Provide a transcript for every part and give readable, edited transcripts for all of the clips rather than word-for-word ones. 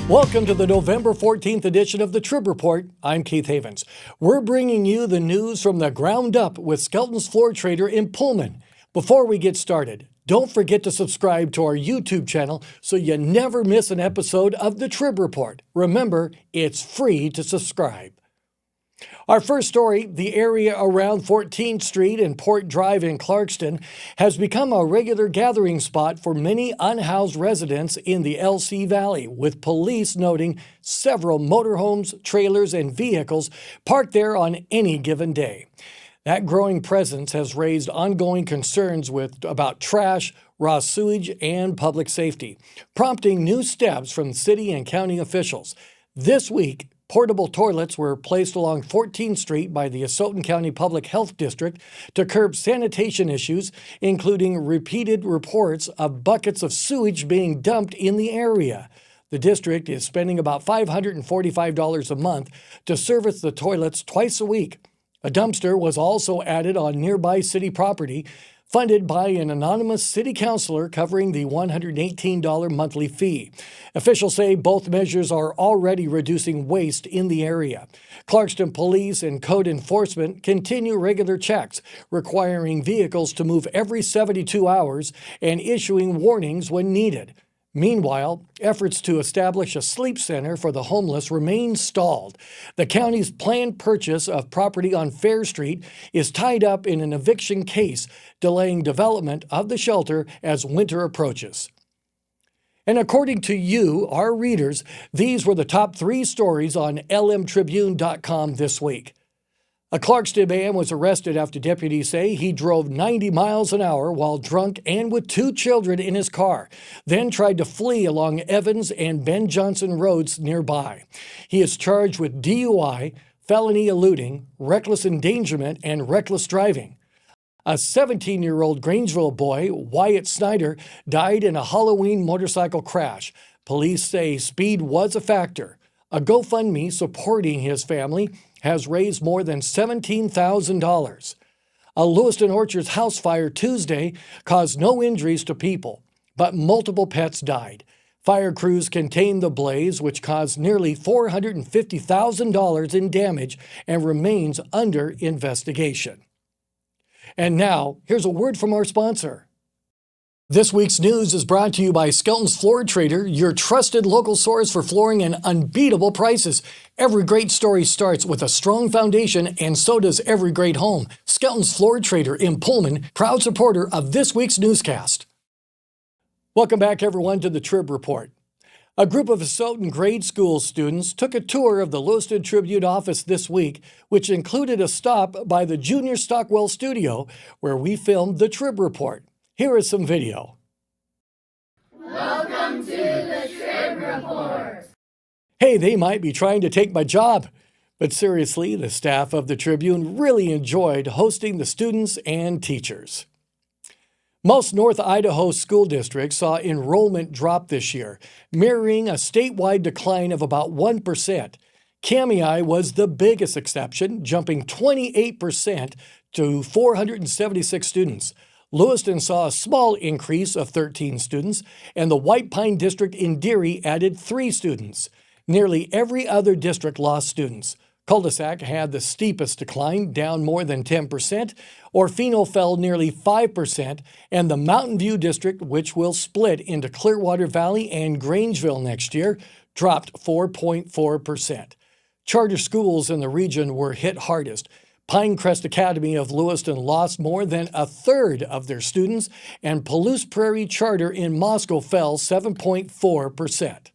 Welcome to the November 14th edition of the Trib Report. I'm Keith Havens. We're bringing you the news from the ground up with Skelton's Floor Trader in Pullman. Before we get started, don't forget to subscribe to our YouTube channel so you never miss an episode of the Trib Report. Remember, it's free to subscribe. Our first story, the area around 14th Street and Port Drive in Clarkston has become a regular gathering spot for many unhoused residents in the LC Valley, with police noting several motorhomes, trailers, and vehicles parked there on any given day. That growing presence has raised ongoing concerns about trash, raw sewage, and public safety, prompting new steps from city and county officials. This week, portable toilets were placed along 14th Street by the Asotin County Public Health District to curb sanitation issues, including repeated reports of buckets of sewage being dumped in the area. The district is spending about $545 a month to service the toilets twice a week. A dumpster was also added on nearby city property, funded by an anonymous city councilor covering the $118 monthly fee. Officials say both measures are already reducing waste in the area. Clarkston Police and Code Enforcement continue regular checks, requiring vehicles to move every 72 hours and issuing warnings when needed. Meanwhile, efforts to establish a sleep center for the homeless remain stalled. The county's planned purchase of property on Fair Street is tied up in an eviction case, delaying development of the shelter as winter approaches. And according to you, our readers, these were the top 3 stories on lmtribune.com this week. A Clarkston man was arrested after deputies say he drove 90 miles an hour while drunk and with 2 children in his car, then tried to flee along Evans and Ben Johnson roads nearby. He is charged with DUI, felony eluding, reckless endangerment, and reckless driving. A 17-year-old Grangeville boy, Wyatt Snyder, died in a Halloween motorcycle crash. Police say speed was a factor. A GoFundMe supporting his family has raised more than $17,000. A Lewiston Orchards house fire Tuesday caused no injuries to people, but multiple pets died. Fire crews contained the blaze, which caused nearly $450,000 in damage and remains under investigation. And now, here's a word from our sponsor. This week's news is brought to you by Skelton's Floor Trader, your trusted local source for flooring and unbeatable prices. Every great story starts with a strong foundation, and so does every great home. Skelton's Floor Trader in Pullman, proud supporter of this week's newscast. Welcome back, everyone, to the Trib Report. A group of Asotin grade school students took a tour of the Lewiston Tribune office this week, which included a stop by the Junior Stockwell studio, where we filmed the Trib Report. Here is some video. Welcome to the Trib Report. Hey, they might be trying to take my job. But seriously, the staff of the Tribune really enjoyed hosting the students and teachers. Most North Idaho school districts saw enrollment drop this year, mirroring a statewide decline of about 1%. Kamei was the biggest exception, jumping 28% to 476 students. Lewiston saw a small increase of 13 students, and the White Pine District in Deary added 3 students. Nearly every other district lost students. Cul-de-sac had the steepest decline, down more than 10%. Orfino fell nearly 5%, and the Mountain View District, which will split into Clearwater Valley and Grangeville next year, dropped 4.4%. Charter schools in the region were hit hardest. Pinecrest Academy of Lewiston lost more than a third of their students, and Palouse Prairie Charter in Moscow fell 7.4%.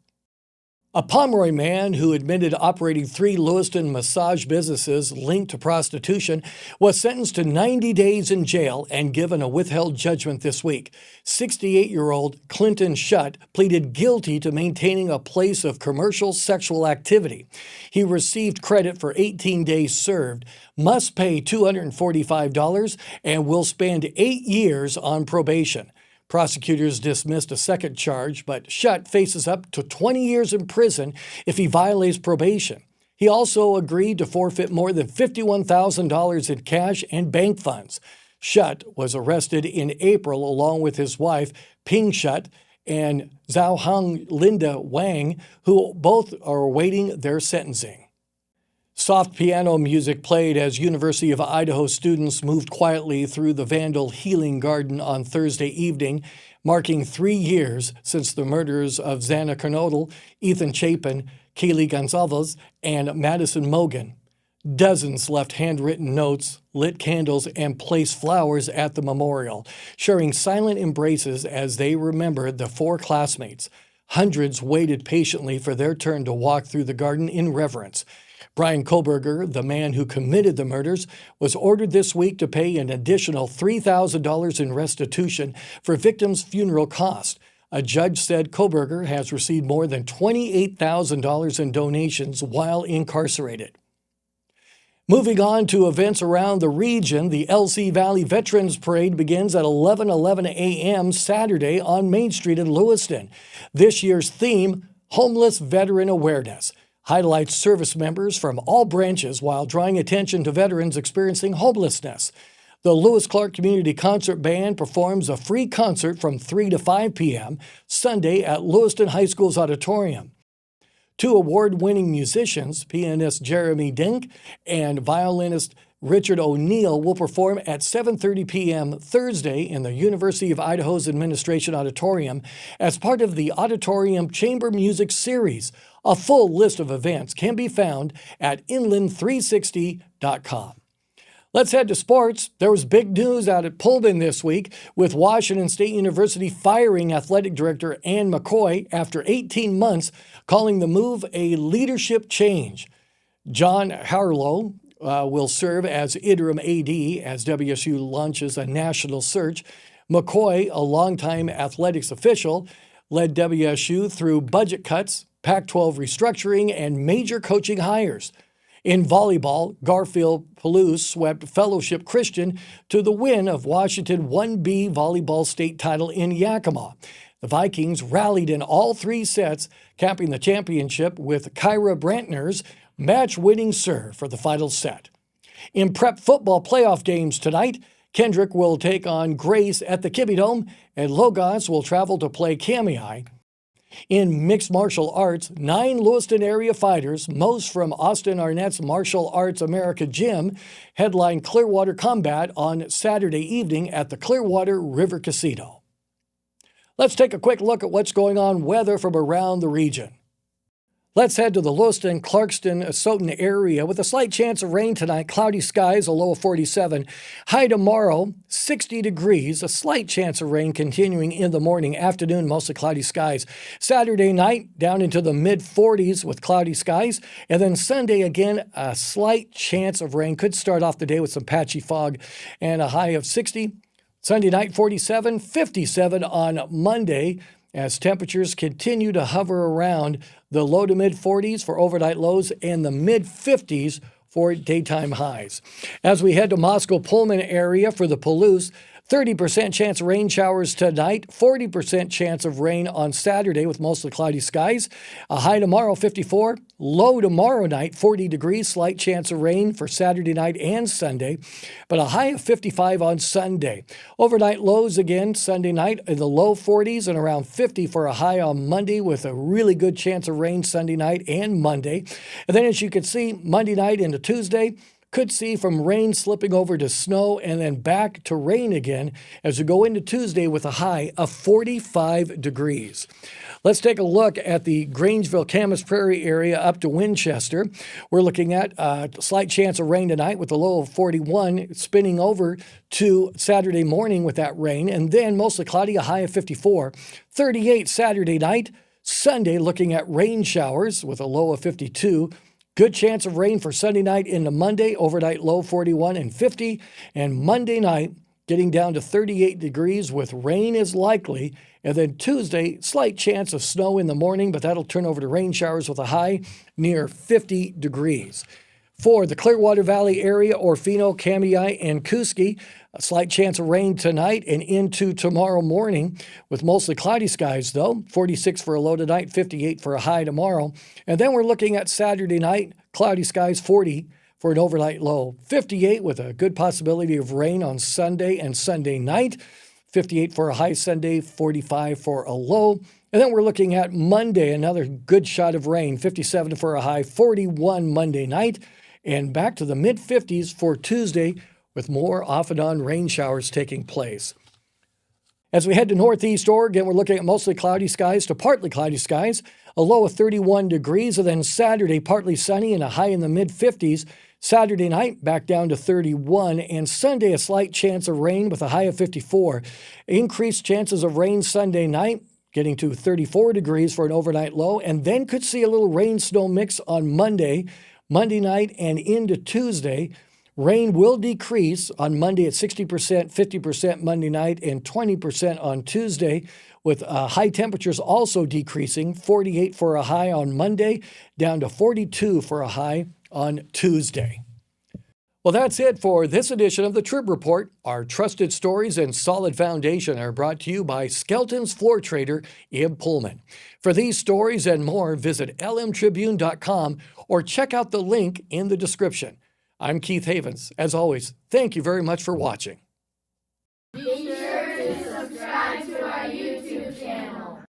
A Pomeroy man who admitted operating 3 Lewiston massage businesses linked to prostitution was sentenced to 90 days in jail and given a withheld judgment this week. 68-year-old Clinton Shutt pleaded guilty to maintaining a place of commercial sexual activity. He received credit for 18 days served, must pay $245, and will spend 8 years on probation. Prosecutors dismissed a second charge, but Shutt faces up to 20 years in prison if he violates probation. He also agreed to forfeit more than $51,000 in cash and bank funds. Shutt was arrested in April along with his wife, Ping Shutt, and Zhao Hang Linda Wang, who both are awaiting their sentencing. Soft piano music played as University of Idaho students moved quietly through the Vandal Healing Garden on Thursday evening, marking 3 years since the murders of Xana Kernodle, Ethan Chapin, Kaylee Gonzalez, and Madison Mogan. Dozens left handwritten notes, lit candles, and placed flowers at the memorial, sharing silent embraces as they remembered the 4 classmates. Hundreds waited patiently for their turn to walk through the garden in reverence. Brian Koberger, the man who committed the murders, was ordered this week to pay an additional $3,000 in restitution for victims' funeral costs. A judge said Koberger has received more than $28,000 in donations while incarcerated. Moving on to events around the region, the LC Valley Veterans Parade begins at 11:11 a.m. Saturday on Main Street in Lewiston. This year's theme, Homeless Veteran Awareness, highlights service members from all branches while drawing attention to veterans experiencing homelessness. The Lewis Clark Community Concert Band performs a free concert from 3 to 5 p.m. Sunday at Lewiston High School's auditorium. 2 award-winning musicians, pianist Jeremy Dink and violinist Richard O'Neill, will perform at 7:30 p.m. Thursday in the University of Idaho's Administration Auditorium as part of the Auditorium Chamber Music Series. A full list of events can be found at inland360.com. Let's head to sports. There was big news out at Pullman this week, with Washington State University firing athletic director Ann McCoy after 18 months, calling the move a leadership change. John Harlow will serve as interim AD as WSU launches a national search. McCoy, a longtime athletics official, led WSU through budget cuts, Pac-12 restructuring, and major coaching hires. In volleyball, Garfield Palouse swept Fellowship Christian to the win of Washington 1B volleyball state title in Yakima. The Vikings rallied in all 3 sets, capping the championship with Kyra Brantner's match-winning serve for the final set. In prep football playoff games tonight, Kendrick will take on Grace at the Kibbe Dome, and Logos will travel to play Kamiah. In mixed martial arts, 9 Lewiston area fighters, most from Austin Arnett's Martial Arts America Gym, headline Clearwater Combat on Saturday evening at the Clearwater River Casino. Let's take a quick look at what's going on weather from around the region. Let's head to the Lewiston, Clarkston, Soton area with a slight chance of rain tonight. Cloudy skies, a low of 47. High tomorrow, 60 degrees. A slight chance of rain continuing in the morning. Afternoon, mostly cloudy skies. Saturday night, down into the mid-40s with cloudy skies. And then Sunday, again, a slight chance of rain. Could start off the day with some patchy fog and a high of 60. Sunday night, 47. 57 on Monday, as temperatures continue to hover around the low to mid-40s for overnight lows and the mid-50s for daytime highs. As we head to Moscow-Pullman area for the Palouse, 30% chance of rain showers tonight, 40% chance of rain on Saturday with mostly cloudy skies. A high tomorrow, 54. Low tomorrow night, 40 degrees. Slight chance of rain for Saturday night and Sunday, but a high of 55 on Sunday. Overnight lows again Sunday night in the low 40s and around 50 for a high on Monday with a really good chance of rain Sunday night and Monday. And then as you can see, Monday night into Tuesday, could see from rain slipping over to snow and then back to rain again as we go into Tuesday with a high of 45 degrees. Let's take a look at the Grangeville, Camas Prairie area up to Winchester. We're looking at a slight chance of rain tonight with a low of 41, spinning over to Saturday morning with that rain, and then mostly cloudy, a high of 54. 38 Saturday night. Sunday looking at rain showers with a low of 52. Good chance of rain for Sunday night into Monday, overnight low 41 and 50, and Monday night getting down to 38 degrees with rain is likely, and then Tuesday, slight chance of snow in the morning, but that'll turn over to rain showers with a high near 50 degrees. For the Clearwater Valley area, Orfino, Kamiah, and Kuski, a slight chance of rain tonight and into tomorrow morning with mostly cloudy skies, though. 46 for a low tonight, 58 for a high tomorrow. And then we're looking at Saturday night, cloudy skies, 40 for an overnight low. 58 with a good possibility of rain on Sunday and Sunday night. 58 for a high Sunday, 45 for a low. And then we're looking at Monday, another good shot of rain, 57 for a high, 41 Monday night, and back to the mid-50s for Tuesday with more off and on rain showers taking place. As we head to Northeast Oregon, we're looking at mostly cloudy skies to partly cloudy skies, a low of 31 degrees, and then Saturday, partly sunny and a high in the mid-50s. Saturday night, back down to 31, and Sunday, a slight chance of rain with a high of 54. Increased chances of rain Sunday night, getting to 34 degrees for an overnight low, and then could see a little rain-snow mix on Monday night, and into Tuesday. Rain will decrease on Monday at 60%, 50% Monday night, and 20% on Tuesday, with high temperatures also decreasing, 48 for a high on Monday, down to 42 for a high on Tuesday. Well, that's it for this edition of the Trib Report. Our trusted stories and solid foundation are brought to you by Skelton's Floor Trader in Pullman. For these stories and more, visit lmtribune.com or check out the link in the description. I'm Keith Havens. As always, thank you very much for watching. Be sure to subscribe to our YouTube channel.